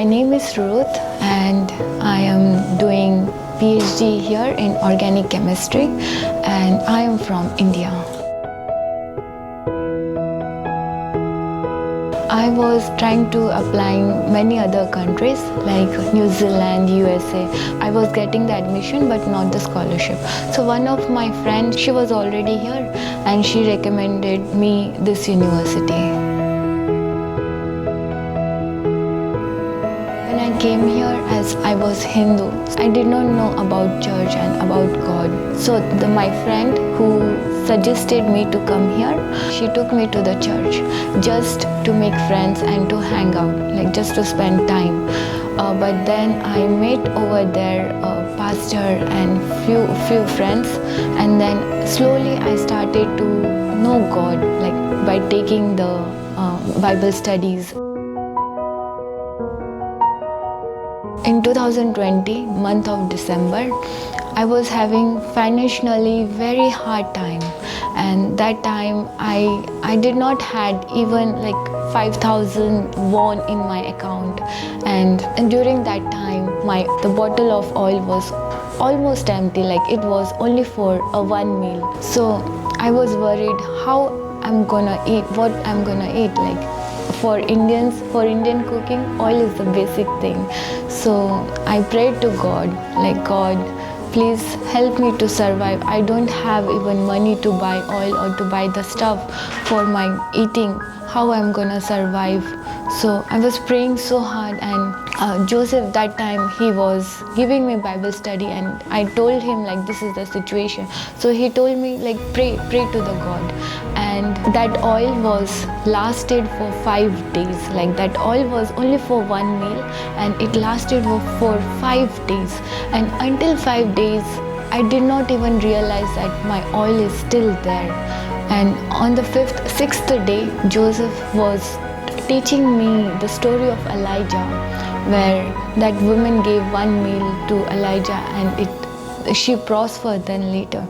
My name is Ruth and I am doing PhD here in organic chemistry and I am from India. I was trying to apply in many other countries like New Zealand, USA. I was getting the admission but not the scholarship. So one of my friends, she was already here and she recommended me this university. When I came here as I was Hindu, I did not know about church and about God. So my friend who suggested me to come here, she took me to the church just to make friends and to hang out, like just to spend time. But then I met over there a pastor and few friends, and then slowly I started to know God, like by taking the Bible studies. In 2020, month of December, I was having financially very hard time, and that time I did not had even like 5,000 won in my account, and during that time the bottle of oil was almost empty, like it was only for one meal. So I was worried how I'm gonna eat, what I'm gonna eat. Like for Indians, for Indian cooking, oil is the basic thing. So I prayed to God, like, God, please help me to survive. I don't have even money to buy oil or to buy the stuff for my eating. How I'm gonna survive? So I was praying so hard, and Joseph that time he was giving me Bible study, and I told him like this is the situation. So he told me like pray to the God, and that oil was lasted for 5 days. Like that oil was only for one meal, and it lasted for 5 days. And until 5 days, I did not even realize that my oil is still there. And on the sixth day, Joseph was teaching me the story of Elijah, where that woman gave one meal to Elijah and she prospered then later.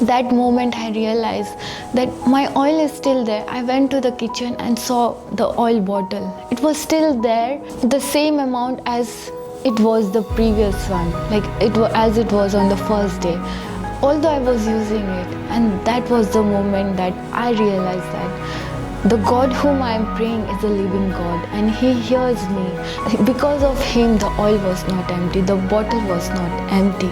That moment I realized that my oil is still there. I went to the kitchen and saw the oil bottle. It was still there, the same amount as it was the previous one, like as it was on the first day. Although I was using it, and that was the moment that I realized that the God whom I am praying is a living God, and He hears me. Because of Him, the oil was not empty, the bottle was not empty.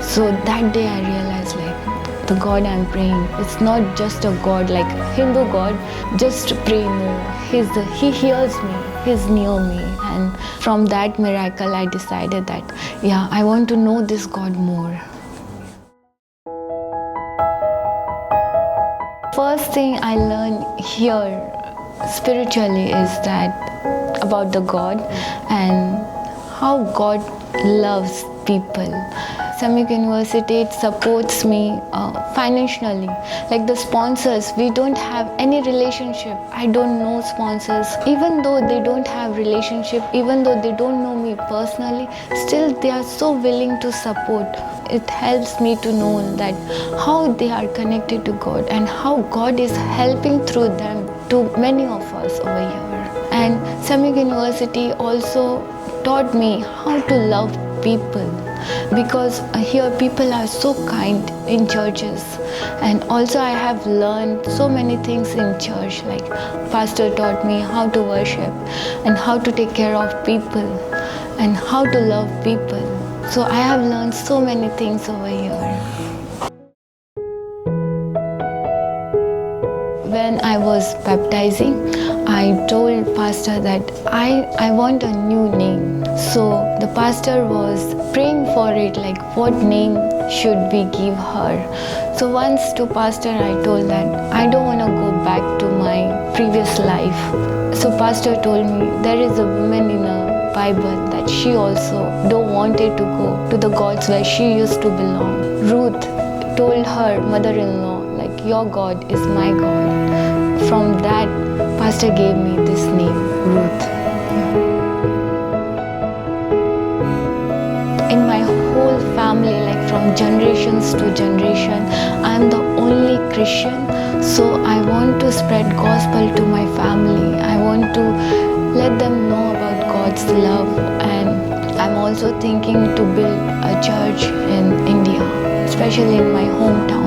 So that day I realized like the God I am praying, it's not just a God like Hindu God, just pray. No, He hears me, He's near me. And from that miracle I decided that yeah, I want to know this God more. First thing I learned here spiritually is that about the God and how God loves people. Samyuk University, it supports me financially. Like the sponsors, we don't have any relationship. I don't know sponsors. Even though they don't have relationship, even though they don't know me personally, still they are so willing to support. It helps me to know that how they are connected to God and how God is helping through them to many of us over here. And Samyuk University also taught me how to love people, because here people are so kind in churches. And also I have learned so many things in church, like pastor taught me how to worship and how to take care of people and how to love people. So I have learned so many things over here. When I was baptizing, I told pastor that I want a new name. So the pastor was praying for it, like what name should we give her. So once to pastor I told that I don't want to go back to my previous life. So pastor told me there is a woman in a Bible that she also don't wanted to go to the gods where she used to belong. Ruth told her mother-in-law like your God is my God. From that, pastor gave me this name, Ruth. In my whole family, like from generations to generation, I am the only Christian. So I want to spread gospel to my family. I want to let them know about God God's love, and I'm also thinking to build a church in India, especially in my hometown.